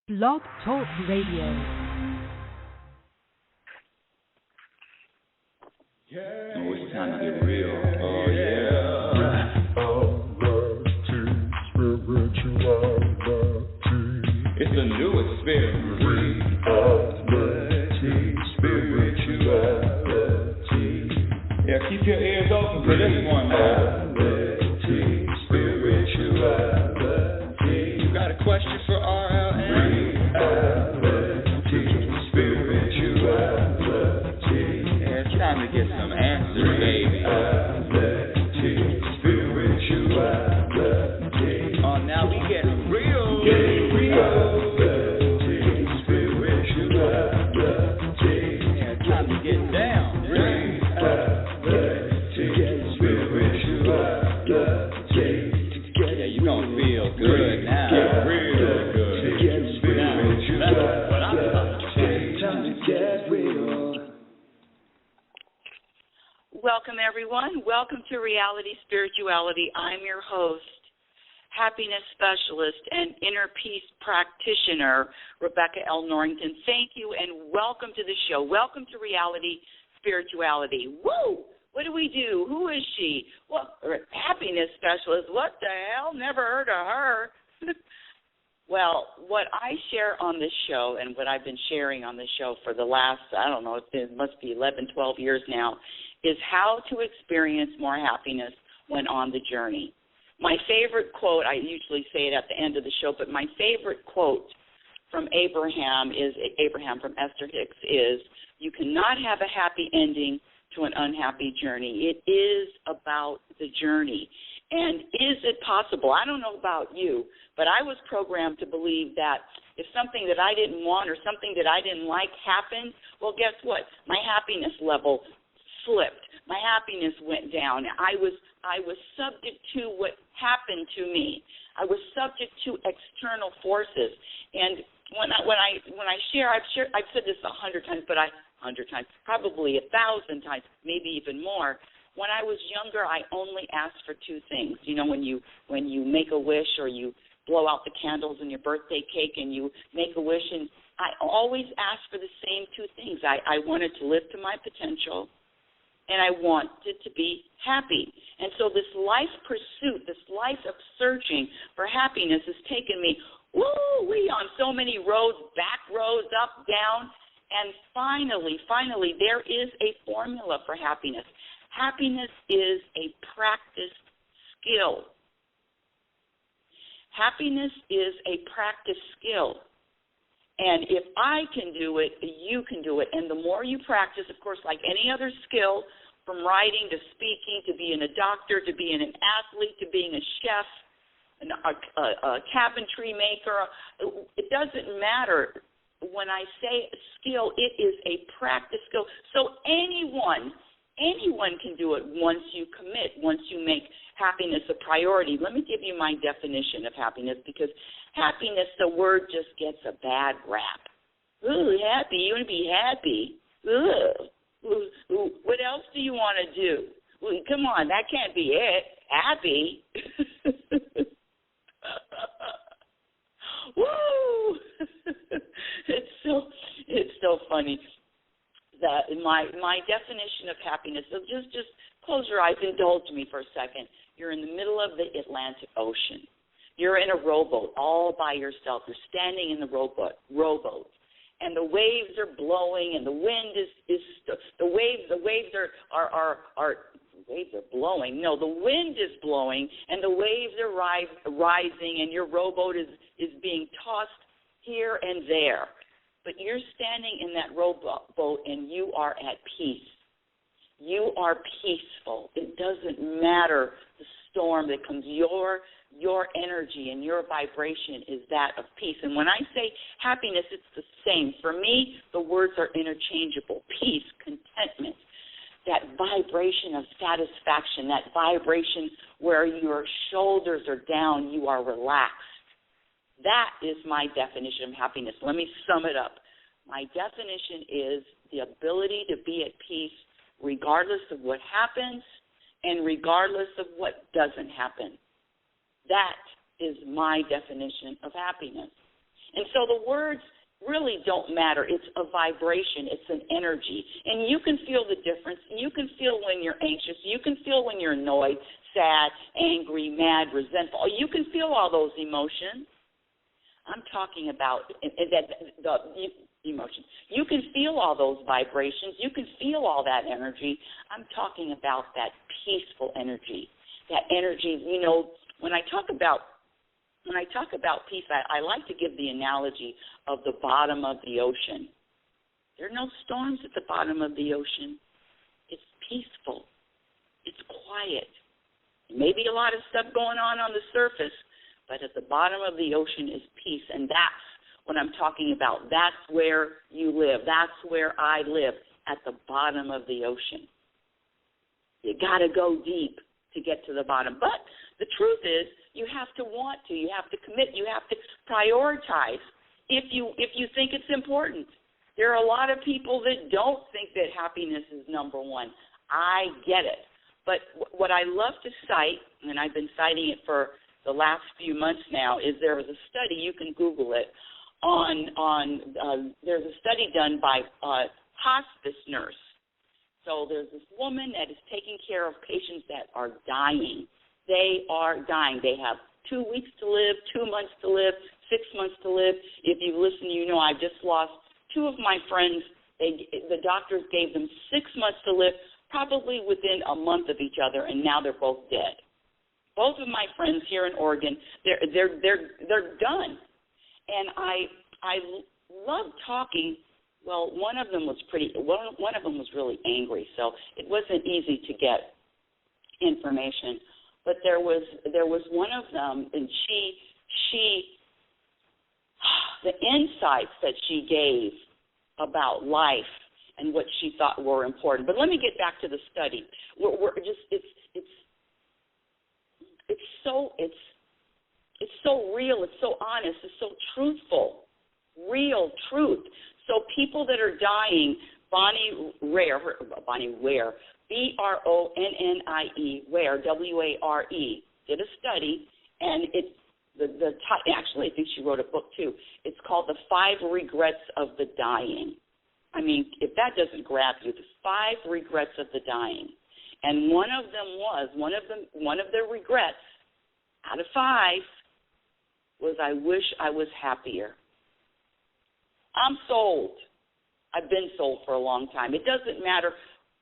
Blog Talk Radio. Oh, it's time to get real. Oh, yeah. It's a new experience. Reality, spirituality. Yeah, keep your ears open for this one now. Spirituality. You got a question for RLN? Time to get some answers, baby. Oh, now we get real. Yeah, time to get down. Yeah, you gonna feel good now. Real good. Now, that's what I'm talking about. Time to get real. Welcome, everyone. Welcome to Reality Spirituality. I'm your host, happiness specialist and inner peace practitioner, Rebecca L. Norrington. Thank you and welcome to the show. Welcome to Reality Spirituality. Woo! What do we do? Who is she? Well, happiness specialist. What the hell? Never heard of her. Well, what I share on this show and what I've been sharing on this show for the last, I don't know, it must be 11, 12 years now, is how to experience more happiness when on the journey. My favorite quote, I usually say it at the end of the show, but my favorite quote from Abraham from Esther Hicks is, you cannot have a happy ending to an unhappy journey. It is about the journey. And is it possible? I don't know about you, but I was programmed to believe that if something that I didn't want or something that I didn't like happened, well, guess what? My happiness level slipped. My happiness went down. I was subject to what happened to me. I was subject to external forces. And when I share, I've said this 100 times, probably 1,000 times, maybe even more. When I was younger, I only asked for two things. You know, when you make a wish or you blow out the candles in your birthday cake and you make a wish, and I always asked for the same two things. I wanted to live to my potential, and I wanted to be happy. And so this life pursuit, this life of searching for happiness has taken me, on so many roads, back roads, up, down, and finally, there is a formula for happiness. Happiness is a practiced skill. Happiness is a practiced skill. And if I can do it, you can do it. And the more you practice, of course, like any other skill, from writing to speaking to being a doctor to being an athlete to being a chef, a cabinetry maker, it doesn't matter. When I say skill, it is a practice skill. So anyone can do it once you commit, once you make happiness a priority. Let me give you my definition of happiness, because happiness, the word just gets a bad rap. Ooh, happy, you want to be happy. Ooh, what else do you want to do? Ooh, come on, that can't be it. Happy. Woo! It's so funny that my definition of happiness, so just close your eyes, indulge me for a second. You're in the middle of the Atlantic Ocean. You're in a rowboat all by yourself. You're standing in the rowboat, and the waves are blowing, and the wind is the waves are blowing. No, the wind is blowing, and the waves are rising, and your rowboat is being tossed here and there. But you're standing in that rowboat, and you are at peace. You are peaceful. It doesn't matter the storm that comes. Your energy and your vibration is that of peace. And when I say happiness, it's the same. For me, the words are interchangeable. Peace, contentment, that vibration of satisfaction, that vibration where your shoulders are down, you are relaxed. That is my definition of happiness. Let me sum it up. My definition is the ability to be at peace regardless of what happens and regardless of what doesn't happen. That is my definition of happiness. And so the words really don't matter. It's a vibration. It's an energy. And you can feel the difference. You can feel when you're anxious. You can feel when you're annoyed, sad, angry, mad, resentful. You can feel all those emotions. I'm talking about the emotions. You can feel all those vibrations. You can feel all that energy. I'm talking about that peaceful energy. That energy, you know, when I talk about peace, I like to give the analogy of the bottom of the ocean. There are no storms at the bottom of the ocean. It's peaceful. It's quiet. Maybe a lot of stuff going on the surface, but at the bottom of the ocean is peace, and that's what I'm talking about. That's where you live. That's where I live, at the bottom of the ocean. You got to go deep to get to the bottom. But the truth is, you have to want to. You have to commit. You have to prioritize if you think it's important. There are a lot of people that don't think that happiness is number one. I get it. But what I love to cite, and I've been citing it for the last few months now, is there was a study, you can Google it, there's a study done by a hospice nurse. So there's this woman that is taking care of patients that are dying. They are dying. They have 2 weeks to live, 2 months to live, 6 months to live. If you listen, you know I just lost two of my friends. The doctors gave them 6 months to live, probably within a month of each other, and now they're both dead. Both of my friends here in Oregon, they're done. And I love talking. Well, one of them was really angry, so it wasn't easy to get information. But there was one of them, and she the insights that she gave about life and what she thought were important. But let me get back to the study. It's so real, it's so honest, it's so truthful, real truth. So people that are dying, Bonnie Ware, B-R-O-N-N-I-E, Ware, W-A-R-E, did a study, and actually I think she wrote a book too. It's called The 5 Regrets of the Dying. I mean, if that doesn't grab you, the 5 regrets of the dying. And one of their regrets out of 5 was, I wish I was happier. I'm sold. I've been sold for a long time. It doesn't matter.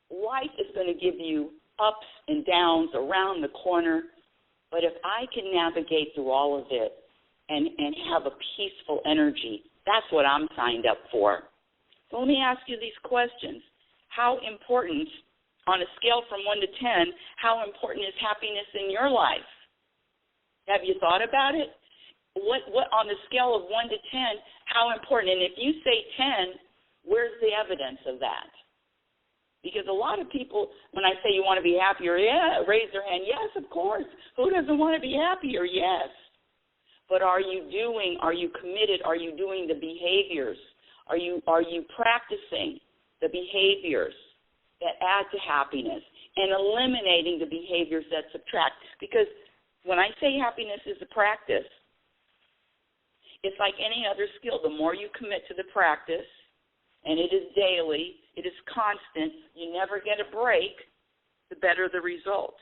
Life is going to give you ups and downs around the corner, but if I can navigate through all of it and have a peaceful energy, that's what I'm signed up for. So let me ask you these questions. How important, on a scale from 1 to 10, how important is happiness in your life? Have you thought about it? What on the scale of 1 to 10, how important? And if you say 10, where's the evidence of that? Because a lot of people, when I say you want to be happier, yeah, raise their hand. Yes, of course. Who doesn't want to be happier? Yes. But are you committed? Are you doing the behaviors? Are you practicing the behaviors that add to happiness and eliminating the behaviors that subtract? Because when I say happiness is a practice, it's like any other skill. The more you commit to the practice, and it is daily, it is constant, you never get a break, the better the results.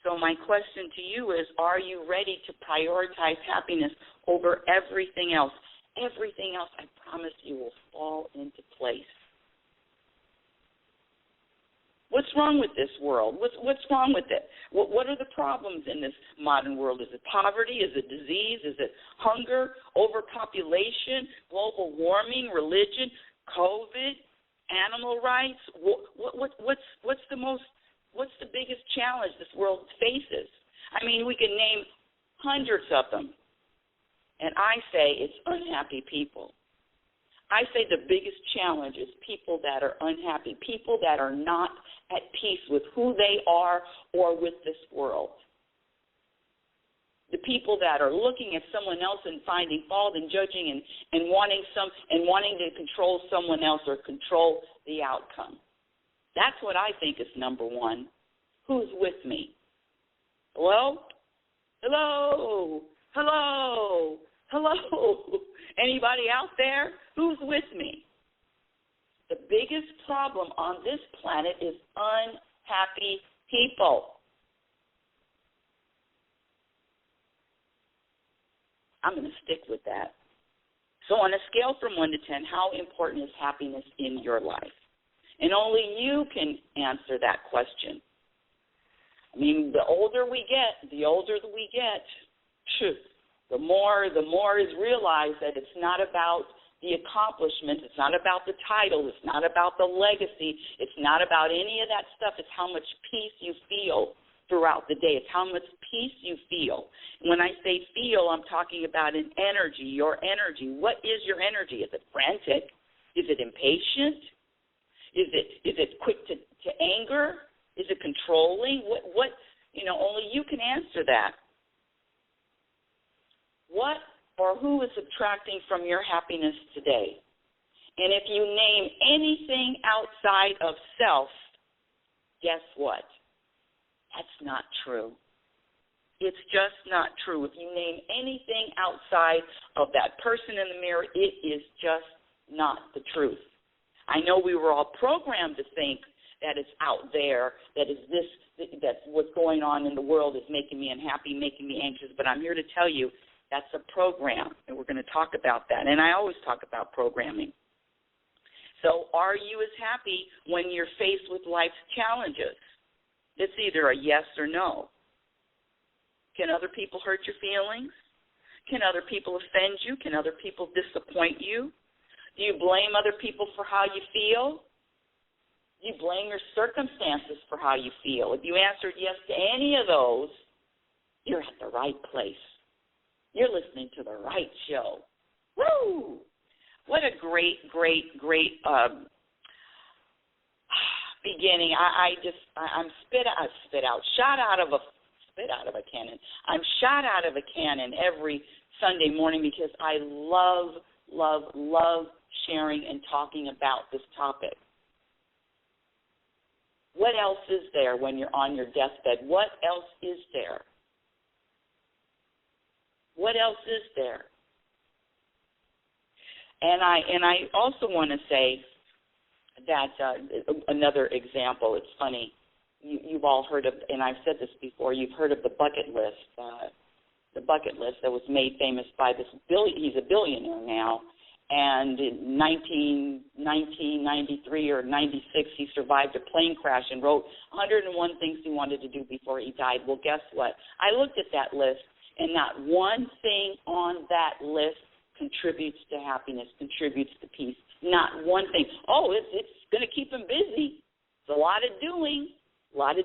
So my question to you is, are you ready to prioritize happiness over everything else? Everything else, I promise you, will fall into place. What's wrong with this world? What's wrong with it? What are the problems in this modern world? Is it poverty? Is it disease? Is it hunger, overpopulation, global warming, religion, COVID, animal rights? What's the biggest challenge this world faces? I mean, we can name hundreds of them. And I say it's unhappy people. I say the biggest challenge is people that are unhappy, people that are not at peace with who they are or with this world. The people that are looking at someone else and finding fault and judging and wanting to control someone else or control the outcome. That's what I think is number one. Who's with me? Hello? Hello? Hello? Hello? Anybody out there? Who's with me? The biggest problem on this planet is unhappy people. I'm going to stick with that. So on a scale from 1 to 10, how important is happiness in your life? And only you can answer that question. I mean, the older we get, the more is realized that it's not about the accomplishment, it's not about the title, it's not about the legacy, it's not about any of that stuff. It's how much peace you feel throughout the day. It's how much peace you feel. When I say feel, I'm talking about an energy, your energy. What is your energy? Is it frantic? Is it impatient? Is it quick to anger? Is it controlling? What only you can answer that. What or who is subtracting from your happiness today? And if you name anything outside of self, guess what? That's not true. It's just not true. If you name anything outside of that person in the mirror, it is just not the truth. I know we were all programmed to think that it's out there, that what's going on in the world is making me unhappy, making me anxious, but I'm here to tell you that's a program, and we're going to talk about that. And I always talk about programming. So are you as happy when you're faced with life's challenges? It's either a yes or no. Can other people hurt your feelings? Can other people offend you? Can other people disappoint you? Do you blame other people for how you feel? Do you blame your circumstances for how you feel? If you answered yes to any of those, you're at the right place. You're listening to the right show. Woo! What a great beginning. I'm spit out. Shot out of a cannon. I'm shot out of a cannon every Sunday morning because I love sharing and talking about this topic. What else is there when you're on your deathbed? What else is there? What else is there? And I also want to say that another example, it's funny, you've all heard of, and I've said this before, you've heard of the bucket list. The bucket list that was made famous by this he's a billionaire now, and in 1993 or 96, he survived a plane crash and wrote 101 things he wanted to do before he died. Well, guess what? I looked at that list, and not one thing on that list contributes to happiness, contributes to peace. Not one thing. Oh, it's going to keep him busy. It's a lot of doing, but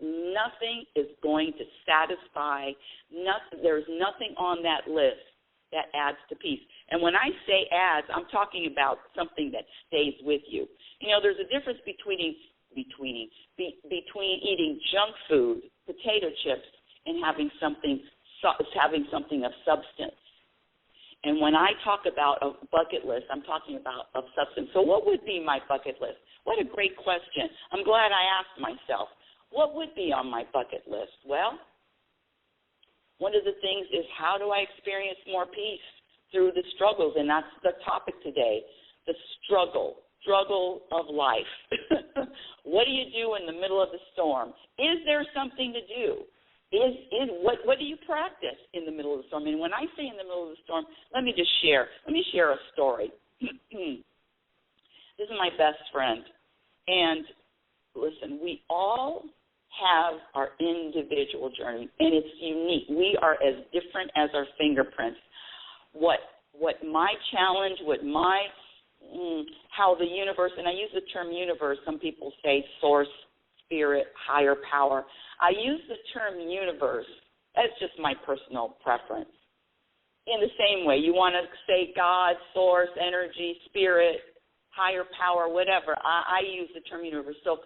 nothing is going to satisfy. There's nothing on that list that adds to peace. And when I say adds, I'm talking about something that stays with you. You know, there's a difference between eating junk food, potato chips, and having something of substance. And when I talk about a bucket list, I'm talking about of substance. So what would be my bucket list? What a great question. I'm glad I asked myself, what would be on my bucket list? Well, one of the things is, how do I experience more peace through the struggles? And that's the topic today, the struggle of life. What do you do in the middle of the storm? Is there something to do? What do you practice in the middle of the storm? And when I say in the middle of the storm, let me share a story. This is my best friend. And listen, we all have our individual journey, and it's unique. We are as different as our fingerprints. What my challenge, how the universe, and I use the term universe, some people say source, spirit, higher power. I use the term universe. That's just my personal preference. In the same way, you want to say God, source, energy, spirit, higher power, whatever. I use the term universe. So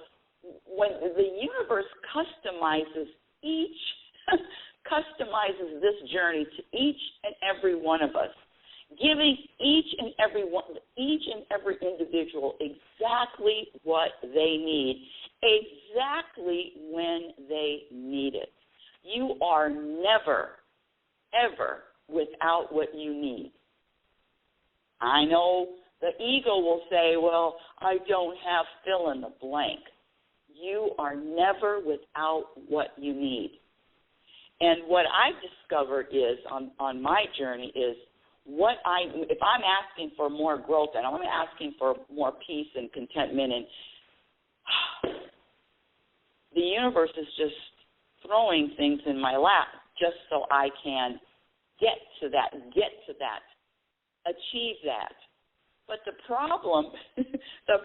when the universe customizes this journey to each and every one of us, giving each and every individual exactly what they need, exactly when they need it. You are never, ever without I know the ego will say, well, I don't have fill in the blank. You are never without what you need. And what I've discovered is, on my journey, is if I'm asking for more growth and I'm asking for more peace and contentment, and the universe is just throwing things in my lap just so I can get to that, achieve that. But the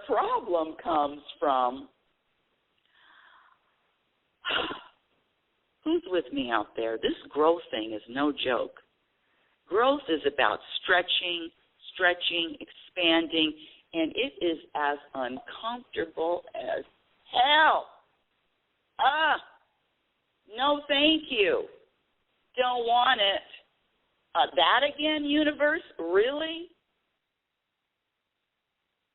problem comes from, who's with me out there? This growth thing is no joke. Growth is about stretching, expanding, and it is as uncomfortable as hell. No thank you. Don't want it. That again, universe? Really?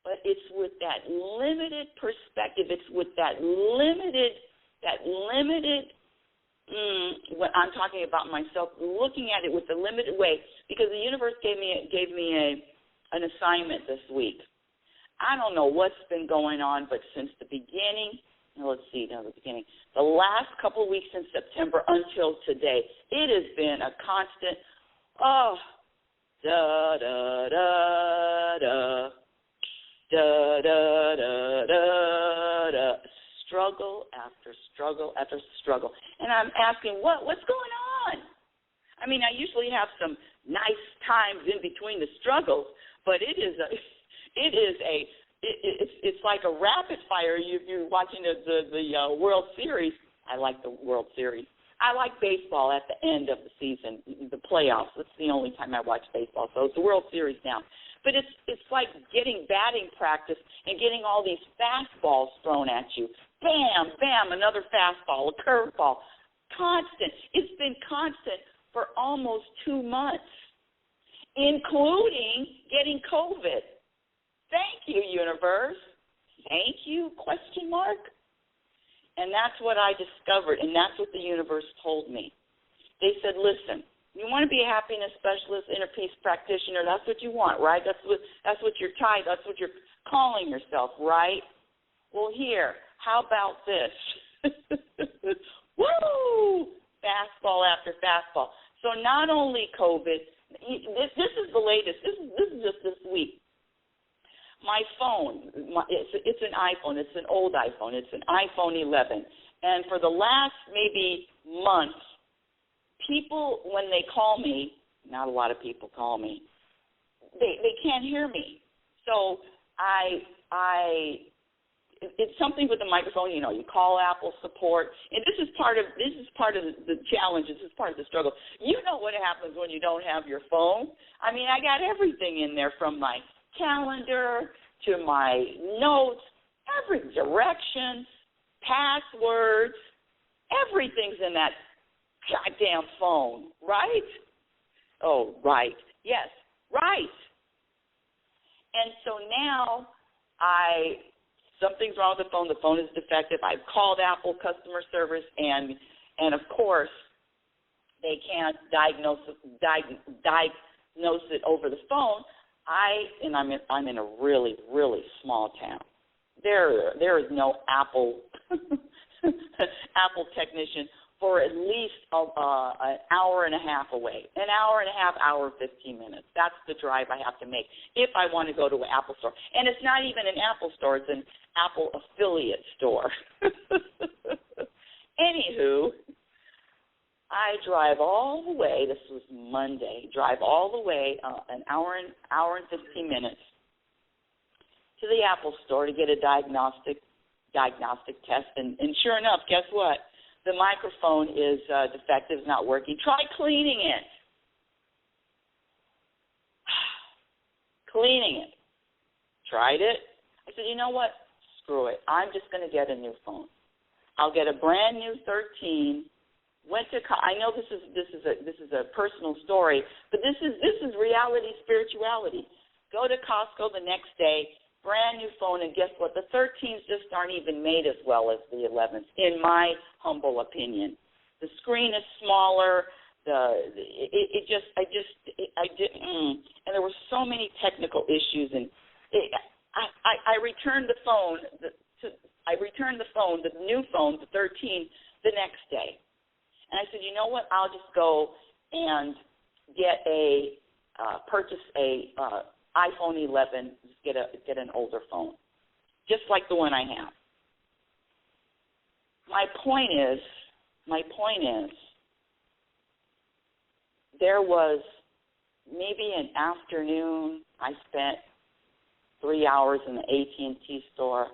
But it's with that limited perspective. It's with that limited, when I'm talking about myself, looking at it with the limited way, because the universe gave me an assignment this week. I don't know what's been going on, but since the beginning, the last couple of weeks in September until today, it has been a constant, struggle after struggle after struggle. And I'm asking, what's going on? I mean, I usually have some nice times in between the struggles, but it's like a rapid fire. You're watching the World Series. I like the World Series. I like baseball at the end of the season, the playoffs. That's the only time I watch baseball. So it's the World Series now. But it's like getting batting practice and getting all these fastballs thrown at you. Bam, bam, another fastball, a curveball. Constant. It's been constant for almost 2 months, including getting COVID. Thank you, universe. Thank you, ? And that's what I discovered, and that's what the universe told me. They said, listen, you want to be a happiness specialist, inner peace practitioner, that's what you want, right? That's what you're that's what you're calling yourself, right? Well, here, how about this? Woo! Fastball after fastball. So not only COVID, this is the latest. This is just this week. My phone, it's an iPhone. It's an old iPhone. It's an iPhone 11. And for the last maybe month, people, when they call me, not a lot of people call me, they can't hear me. So it's something with the microphone. You call Apple support, and this is part of the challenge. This is part of the struggle. You know what happens when you don't have your phone. I mean, I got everything in there, from my calendar to my notes, every direction, passwords, everything's in that goddamn phone, right? Oh, right. Yes, right. And so now something's wrong with the phone. The phone is defective. I've called Apple customer service, and of course, they can't diagnose it over the phone. I'm in a really, really small town. There is no Apple technician for at least an hour and a half away. An hour and a half, hour and 15 minutes. That's the drive I have to make if I want to go to an Apple store. And it's not even an Apple store. It's an Apple affiliate store. Anywho, I drive all the way, this was Monday, drive all the way an hour and 15 minutes to the Apple store to get a diagnostic test. And sure enough, guess what? The microphone is defective, not working. Try cleaning it. Cleaning it. Tried it. I said, you know what? Screw it. I'm just going to get a new phone. I'll get a brand new 13. I know this is a personal story, but this is reality spirituality. Go to Costco the next day, brand new phone, and guess what? The 13s just aren't even made as well as the 11s, in my humble opinion. The screen is smaller. And there were so many technical issues, and I returned the phone. I returned the phone, the new phone, the 13, the next day, and I said, you know what? I'll just go and get purchase a iPhone 11, get an older phone, just like the one I have. My point is, there was maybe an afternoon. I spent 3 hours in the AT&T store.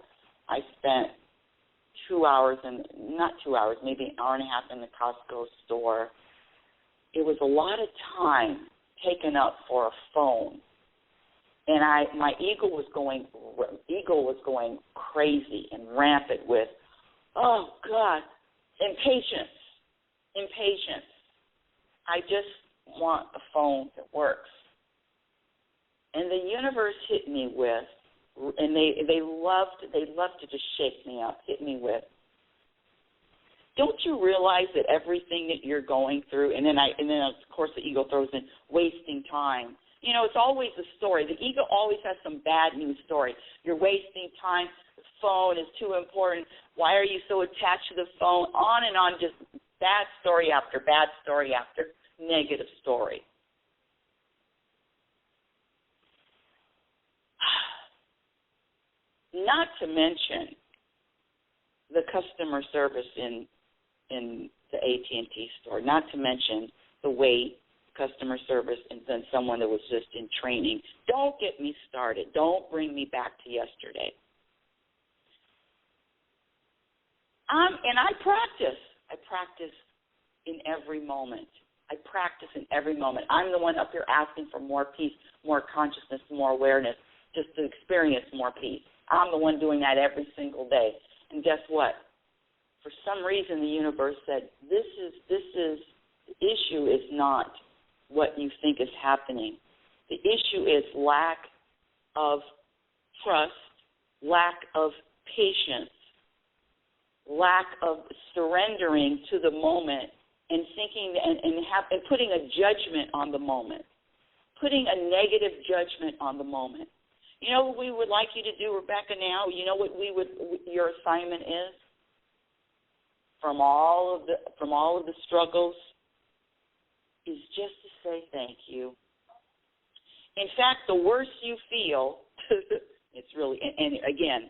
I spent 2 hours maybe an hour and a half in the Costco store. It was a lot of time taken up for a phone, and my ego was going crazy and rampant with, oh God, impatience. I just want a phone that works. And the universe hit me with, and they love to just shake me up, hit me with, don't you realize that everything that you're going through, and then of course the ego throws in wasting time. You know, it's always a story. The ego always has some bad news story. You're wasting time. The phone is too important. Why are you so attached to the phone? On and on, just bad story after negative story. Not to mention the customer service in the AT&T store, not to mention the wait, customer service, and then someone that was just in training. Don't get me started. Don't bring me back to yesterday. And I practice in every moment. I'm the one up here asking for more peace, more consciousness, more awareness, just to experience more peace. I'm the one doing that every single day. And guess what? For some reason, the universe said, the issue is not what you think is happening. The issue is lack of trust, lack of patience, lack of surrendering to the moment and thinking and putting a judgment on the moment, putting a negative judgment on the moment. You know what we would like you to do, Rebecca, now? You know what your assignment is? From all of the struggles, is just to say thank you. In fact, the worse you feel, it's really, and again,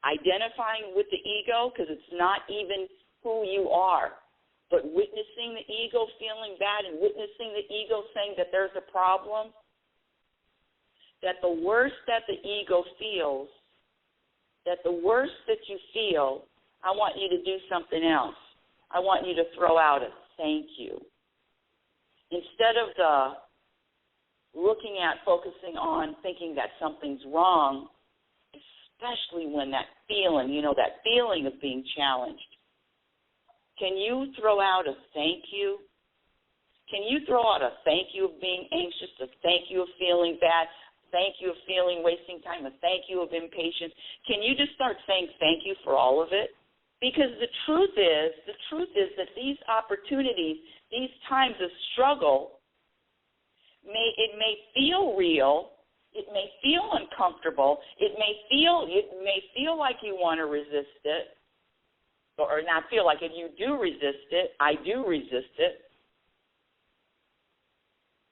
identifying with the ego, because it's not even who you are, but witnessing the ego feeling bad and witnessing the ego saying that there's a problem, that the worse that the ego feels, that the worse that you feel, I want you to do something else. I want you to throw out a thank you. Instead of focusing on thinking that something's wrong, especially when that feeling of being challenged. Can you throw out a thank you? Can you throw out a thank you of being anxious, a thank you of feeling bad, thank you of feeling wasting time, a thank you of impatience? Can you just start saying thank you for all of it? Because the truth is that these opportunities, these times of struggle, it may feel real, it may feel uncomfortable, it may feel like you want to resist it, or not feel like it. You do resist it. I do resist it.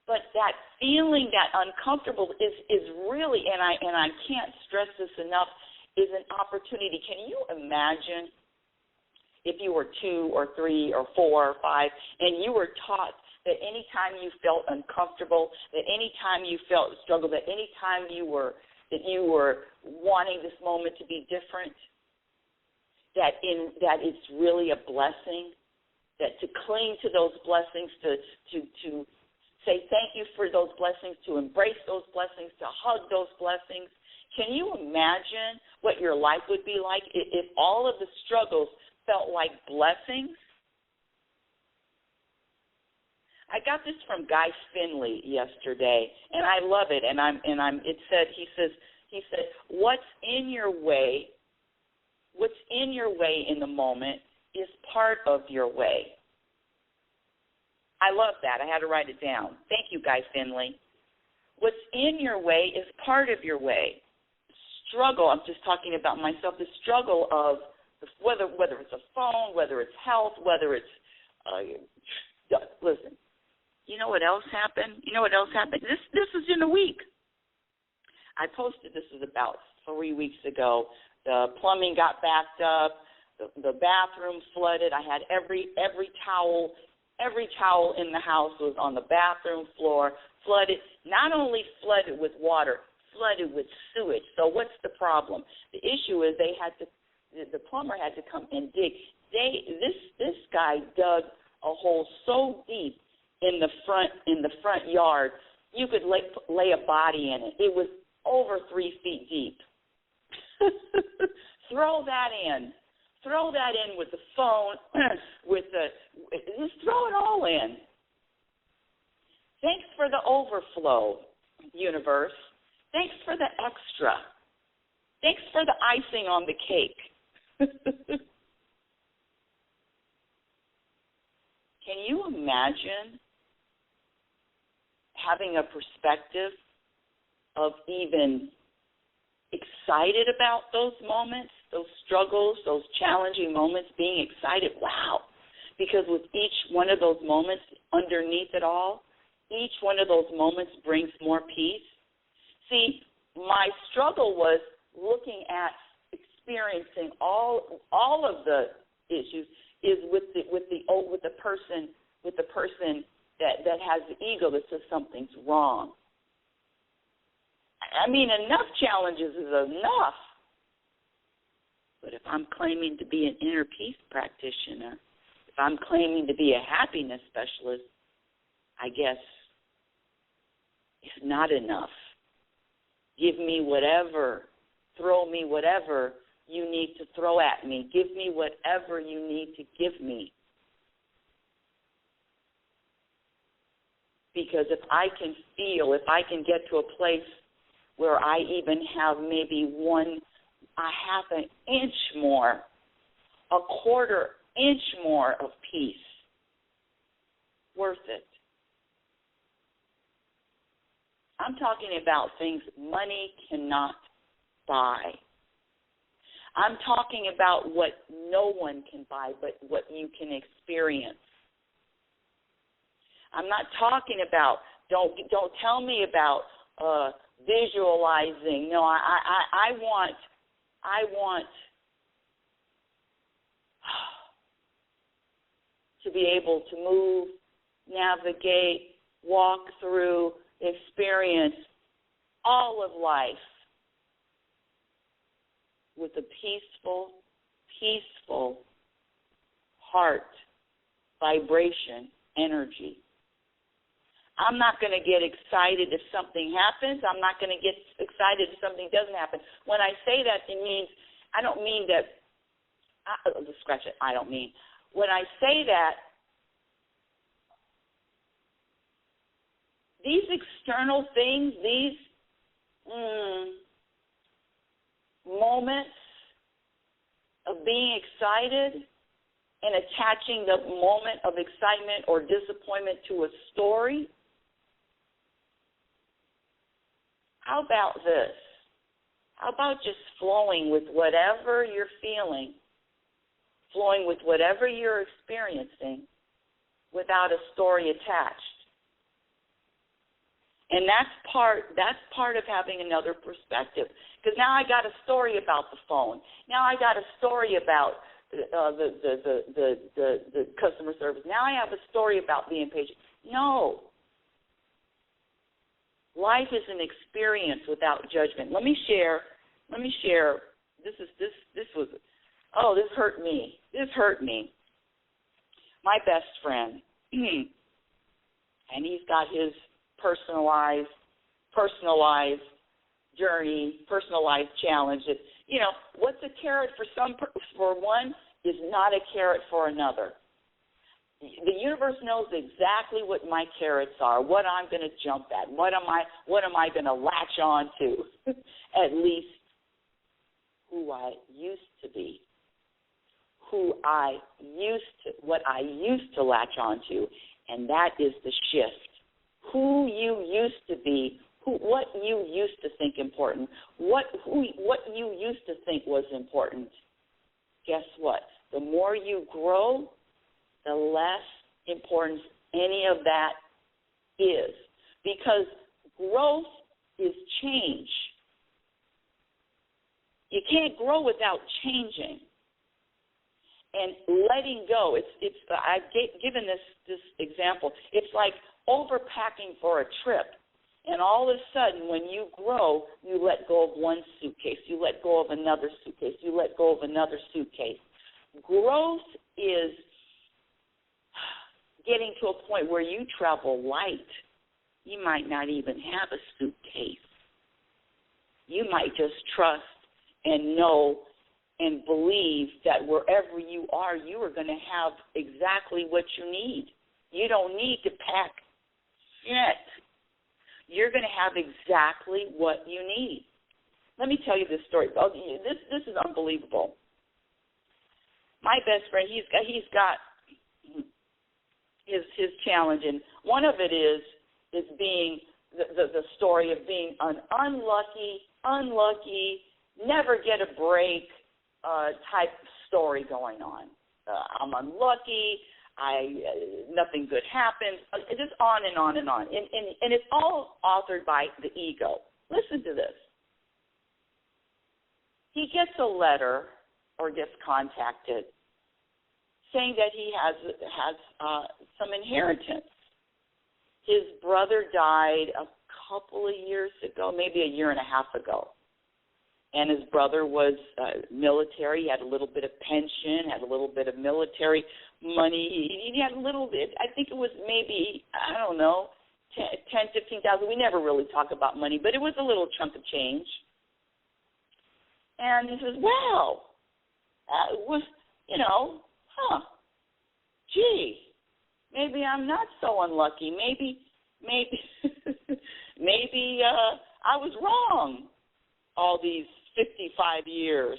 But that feeling, that uncomfortable, is really, and I can't stress this enough, is an opportunity. Can you imagine if you were 2 or 3 or 4 or 5, and you were taught that any time you felt uncomfortable, that any time you felt struggle, that any time you were wanting this moment to be different, that it's really a blessing, that to cling to those blessings, to say thank you for those blessings, to embrace those blessings, to hug those blessings. Can you imagine what your life would be like if all of the struggles felt like blessings? I got this from Guy Finley yesterday, and I love it. He said, what's in your way in the moment is part of your way. I love that. I had to write it down. Thank you, Guy Finley. What's in your way is part of your way. Struggle, I'm just talking about myself, the struggle of whether it's a phone, whether it's health, whether it's, listen, you know what else happened? This is in a week. I posted, this was about 3 weeks ago. The plumbing got backed up. The bathroom flooded. I had every towel in the house was on the bathroom floor, flooded. Not only flooded with water, flooded with sewage. So what's the problem? The issue is the plumber had to come and dig. This guy dug a hole so deep in the front yard, you could lay a body in it. It was over 3 feet deep. Throw that in with the phone, just throw it all in. Thanks for the overflow, universe. Thanks for the extra. Thanks for the icing on the cake. Can you imagine having a perspective of even excited about those moments, those struggles, those challenging moments, being excited? Wow. Because with each one of those moments, underneath it all, each one of those moments brings more peace. See, my struggle was looking at experiencing all of the issues is with the person that has the ego that says something's wrong. I mean, enough challenges is enough. But if I'm claiming to be an inner peace practitioner, if I'm claiming to be a happiness specialist, I guess it's not enough. Give me whatever, throw me whatever you need to throw at me. Give me whatever you need to give me. Because if I can get to a place where I even have maybe a half an inch more, a quarter inch more of peace, worth it. I'm talking about things money cannot buy. I'm talking about what no one can buy, but what you can experience. I'm not talking about, don't tell me about visualizing. No, I want to be able to move, navigate, walk through, experience all of life with a peaceful heart, vibration, energy. I'm not going to get excited if something happens. I'm not going to get excited if something doesn't happen. When I say that, it means, I don't mean that, scratch it, I don't mean. When I say that, these external things, these moments of being excited and attaching the moment of excitement or disappointment to a story, how about this? How about just flowing with whatever you're feeling, flowing with whatever you're experiencing without a story attached? And that's part of having another perspective. Because now I got a story about the phone. Now I got a story about the customer service. Now I have a story about being patient. No. Life is an experience without judgment. Let me share. This hurt me. This hurt me. My best friend, and he's got his personalized journey, personalized challenge. That, what's a carrot for one is not a carrot for another. The universe knows exactly what my carrots are, what I'm going to jump at, what am I going to latch on to, at least who I used to be, what I used to latch on to, and that is the shift. Who you used to be what you used to think important, what you used to think was important. Guess what? The more you grow, the less importance any of that is, because growth is change. You can't grow without changing and letting go. I've given this example. It's like overpacking for a trip, and all of a sudden, when you grow, you let go of one suitcase, you let go of another suitcase, you let go of another suitcase. Growth is getting to a point where you travel light. You might not even have a suitcase. You might just trust and know and believe that wherever you are going to have exactly what you need. You don't need to pack yet. You're going to have exactly what you need. Let me tell you this story. This is unbelievable. My best friend, he's got his challenge, and one of it is being the story of being an unlucky, never get a break type story going on. I'm unlucky. Nothing good happens. Just on and on and on. And it's all authored by the ego. Listen to this. He gets a letter or gets contacted saying that he has some inheritance. His brother died a couple of years ago, maybe a year and a half ago. And his brother was military. He had a little bit of pension, had a little bit of military money. He had a little bit. I think it was maybe, I don't know, 10, 15,000. We never really talk about money, but it was a little chunk of change. And he says, well, it was, gee, maybe I'm not so unlucky. Maybe I was wrong all these 55 years.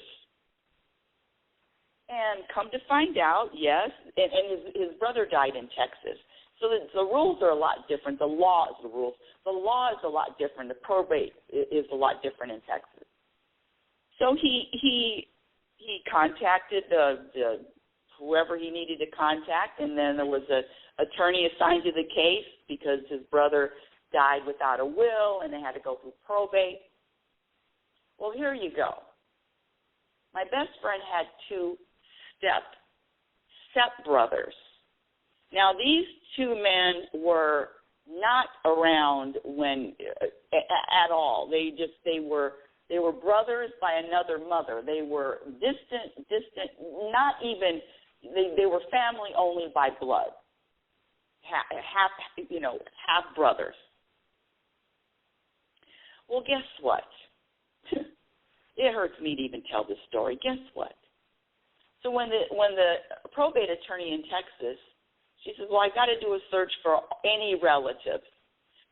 And come to find out, yes, and his brother died in Texas. So the rules are a lot different. The law is the rules. The law is a lot different. The probate is a lot different in Texas. So he contacted the whoever he needed to contact, and then there was an attorney assigned to the case because his brother died without a will, and they had to go through probate. Well, here you go. My best friend had two step brothers. Now, these two men were not around when at all. They were brothers by another mother. They were distant, not even. They were family only by blood. Half brothers. Well, guess what? It hurts me to even tell this story. Guess what? So when the probate attorney in Texas, she says, well, I got to do a search for any relatives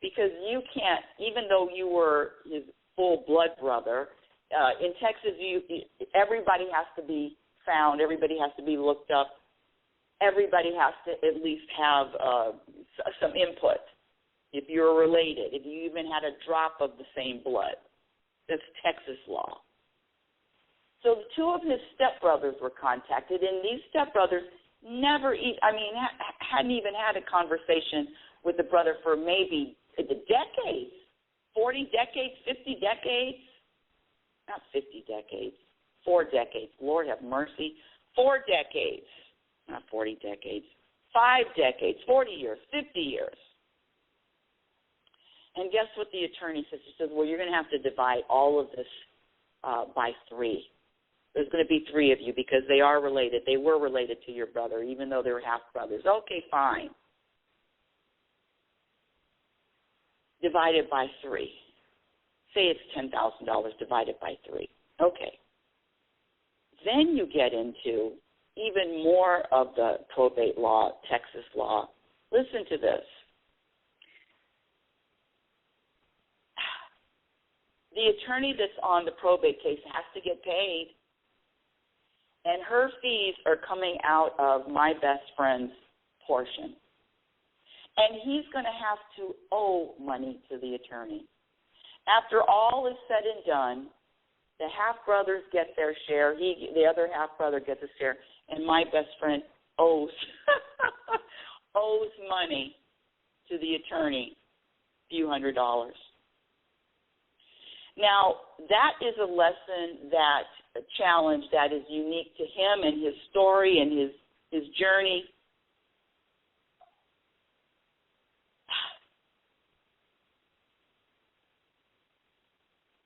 because you can't, even though you were his full blood brother, in Texas, everybody has to be found. Everybody has to be looked up. Everybody has to at least have some input if you're related, if you even had a drop of the same blood. That's Texas law. So the two of his stepbrothers were contacted, and these stepbrothers hadn't even had a conversation with the brother for maybe decades, 40 decades, 50 decades, not 50 decades, 4 decades. Lord have mercy, 4 decades, not 40 decades, 5 decades, 40 years, 50 years. And guess what the attorney says? She says, well, you're going to have to divide all of this by 3. There's going to be 3 of you because they are related. They were related to your brother, even though they were half brothers. Okay, fine. Divided by 3. Say it's $10,000 divided by 3. Okay. Then you get into even more of the probate law, Texas law. Listen to this. The attorney that's on the probate case has to get paid, and her fees are coming out of my best friend's portion. And he's going to have to owe money to the attorney. After all is said and done, the half-brothers get their share. The other half-brother gets a share, and my best friend owes money to the attorney, a few $100s. Now, that is a lesson, a challenge that is unique to him and his story and his journey.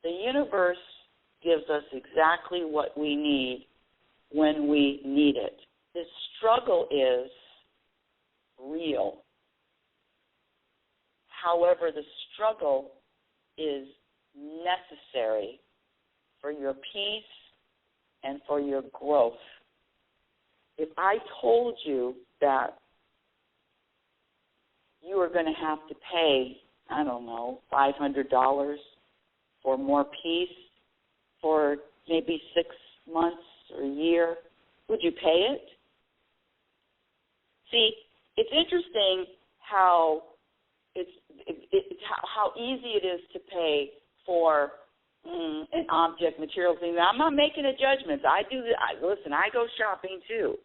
The universe gives us exactly what we need when we need it. The struggle is real. However, the struggle is necessary for your peace and for your growth. If I told you that you are going to have to pay, I don't know, $500 for more peace for maybe 6 months or a year, would you pay it? See, it's interesting how how easy it is to pay for an object, material thing. I'm not making a judgment. Listen, I go shopping too.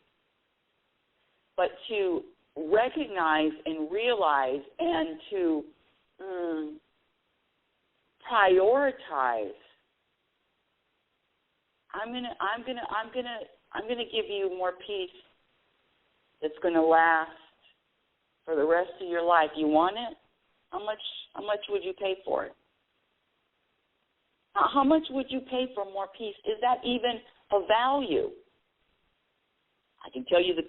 But to recognize and realize and to prioritize, I'm gonna give you more peace that's gonna last for the rest of your life. You want it? How much would you pay for it? How much would you pay for more peace? Is that even a value? I can tell you the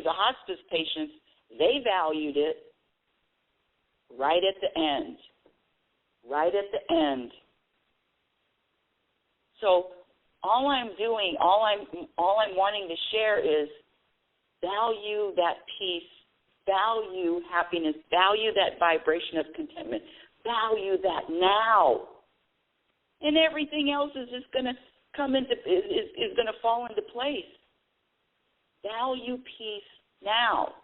hospice patients, they valued it right at the end. Right at the end. So all I'm wanting to share is value that peace, value happiness, value that vibration of contentment, value that now. And everything else is just going to is going to fall into place. Value peace now.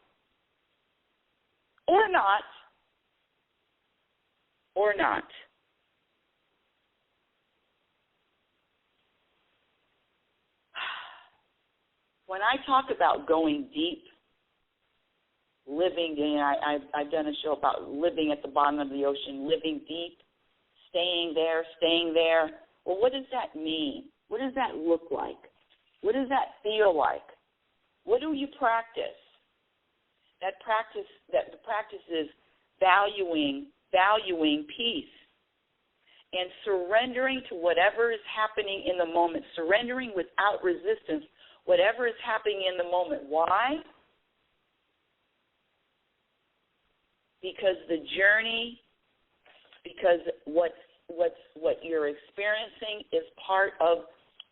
Or not. Or not. When I talk about going deep, living, I've done a show about living at the bottom of the ocean, living deep, staying there. Well, what does that mean? What does that look like? What does that feel like? What do you practice? The practice is valuing peace and surrendering to whatever is happening in the moment, surrendering without resistance, whatever is happening in the moment. Why? Because the journey, because what you're experiencing is part of.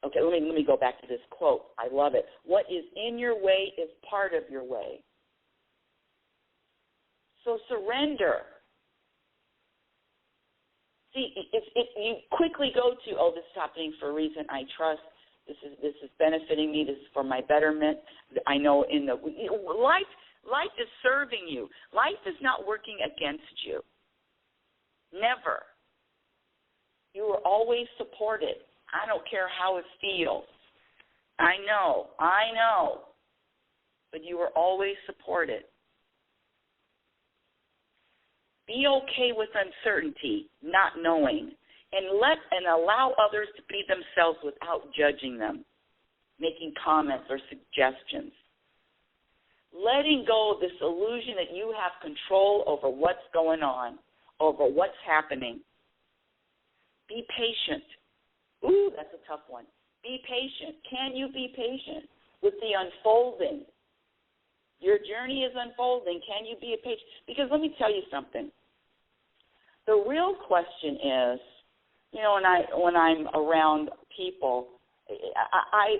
Okay, let me go back to this quote. I love it. What is in your way is part of your way. So surrender. See, if you quickly go to, this is happening for a reason, I trust, this is benefiting me, this is for my betterment. I know life is serving you. Life is not working against you. Never. You are always supported. I don't care how it feels. I know. But you are always supported. Be okay with uncertainty, not knowing, and allow others to be themselves without judging them, making comments or suggestions. Letting go of this illusion that you have control over what's going on, over what's happening. Be patient. Ooh, that's a tough one. Be patient. Can you be patient with the unfolding? Your journey is unfolding. Can you be patient? Because let me tell you something. The real question is, when I'm around people, I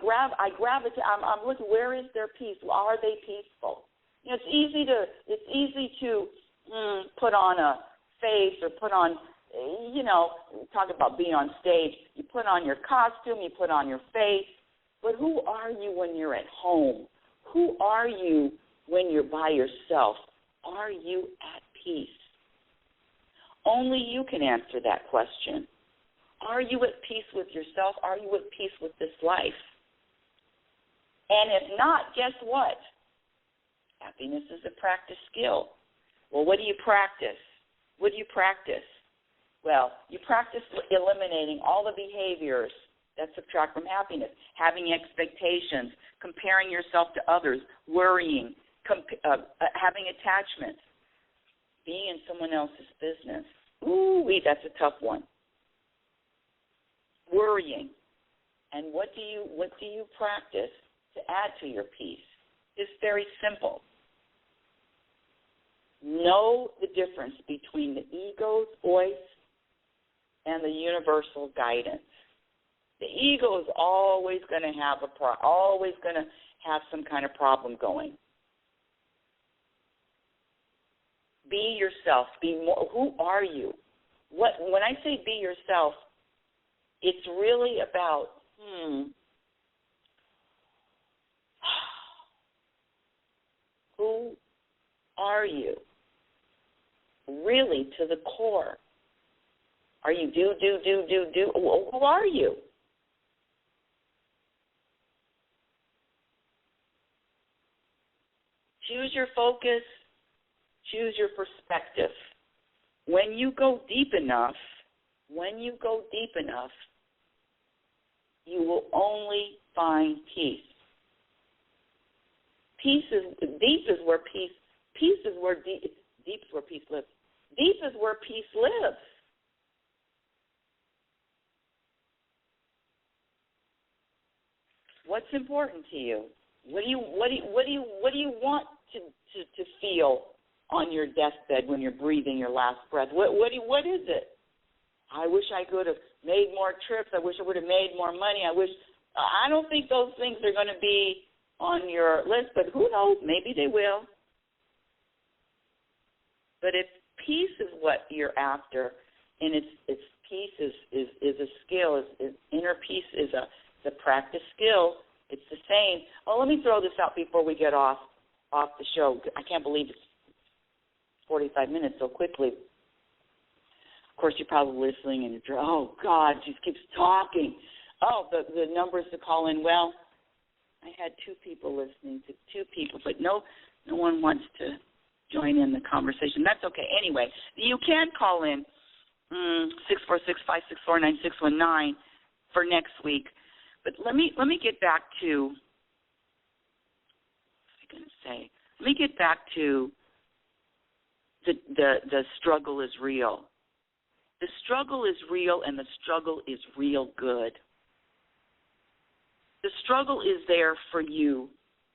gravitate. I'm looking. Where is their peace? Are they peaceful? It's easy to put on a face or put on. Talk about being on stage. You put on your costume, you put on your face, but who are you when you're at home? Who are you when you're by yourself? Are you at peace? Only you can answer that question. Are you at peace with yourself? Are you at peace with this life? And if not, guess what? Happiness is a practice skill. Well, what do you practice? What do you practice? Well, you practice eliminating all the behaviors that subtract from happiness, having expectations, comparing yourself to others, worrying, having attachments, being in someone else's business. Ooh-wee, that's a tough one. Worrying. And what do you practice to add to your peace? It's very simple. Know the difference between the ego's voice and the universal guidance. The ego is always going to have some kind of problem going. Be yourself. Be more. Who are you? When I say be yourself, it's really about who are you? Really, to the core. Are you do? Who are you? Choose your focus. Choose your perspective. When you go deep enough, you will only find peace. Deep is where peace lives. Deep is where peace lives. What's important to you? What do you want to feel on your deathbed when you're breathing your last breath? What is it? I wish I could have made more trips. I wish I would have made more money. I don't think those things are going to be on your list, but who knows? Maybe they will. But if peace is what you're after, and it's peace is a skill, inner peace is a practice skill. It's the same. Oh, let me throw this out before we get off the show. I can't believe it's 45 minutes so quickly. Of course, you're probably listening and you're, oh, God, she keeps talking. Oh, the numbers to call in. Well, I had two people listening to two people, but no one wants to join in the conversation. That's okay. Anyway, you can call in 646-564-9619 for next week. But let me get back to, what was I going to say? Let me get back to the struggle is real. The struggle is real, and the struggle is real good. The struggle is there for you.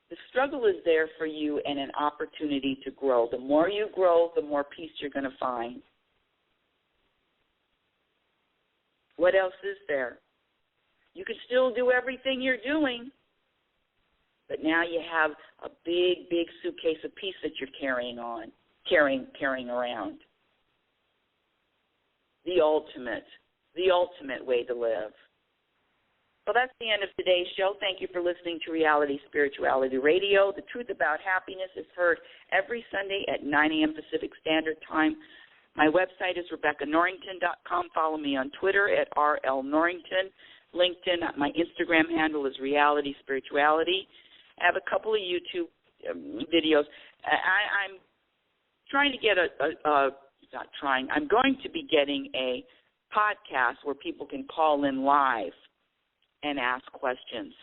The struggle is there for you and an opportunity to grow. The more you grow, the more peace you're going to find. What else is there? You can still do everything you're doing, but now you have a big, big suitcase of peace that you're carrying around. The ultimate way to live. Well, that's the end of today's show. Thank you for listening to Reality Spirituality Radio. The Truth About Happiness is heard every Sunday at 9 a.m. Pacific Standard Time. My website is RebeccaNorrington.com. Follow me on Twitter at RLNorrington. LinkedIn, my Instagram handle is Reality Spirituality. I have a couple of YouTube videos. I'm trying to get I'm going to be getting a podcast where people can call in live and ask questions.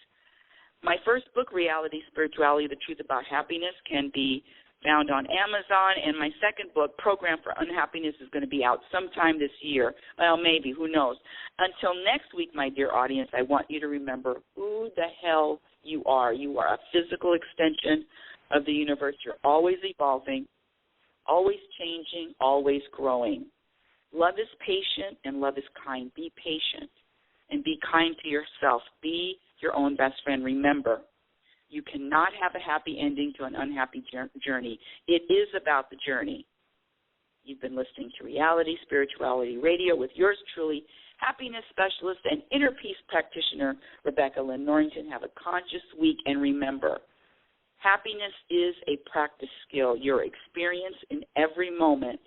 My first book, Reality Spirituality, The Truth About Happiness, can be found on Amazon, and my second book, Program for Unhappiness, is going to be out sometime this year. Well, maybe, who knows. Until next week, my dear audience, I want you to remember who the hell you are. You are a physical extension of the universe. You're always evolving, always changing, always growing. Love is patient and love is kind. Be patient and be kind to yourself. Be your own best friend. Remember, you cannot have a happy ending to an unhappy journey. It is about the journey. You've been listening to Reality Spirituality Radio with yours truly, happiness specialist and inner peace practitioner, Rebecca Lynn Norrington. Have a conscious week, and remember, happiness is a practice skill. Your experience in every moment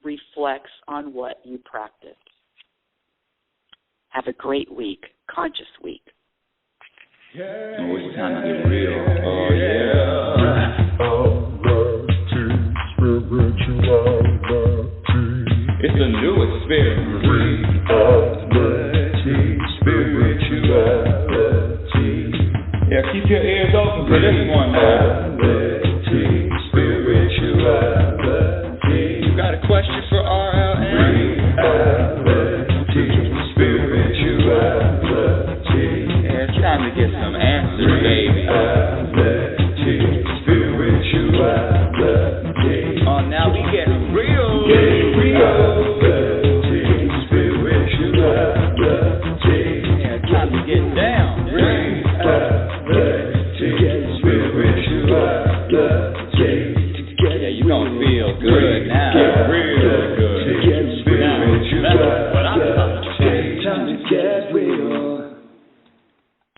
reflects on what you practice. Have a great week, conscious week. Oh, it's time to get real. Oh, yeah. It's a new experience. Spirituality. Yeah, keep your ears open for this one now. Spirituality. You got a question for RLN? Spirituality. Yeah, it's time to get some answers, baby. Spirituality. Oh, now we get real. Yeah, it's time to get down. Yeah, you gonna feel good now. Get real good. Now, that's what I'm talking about. Time to get real.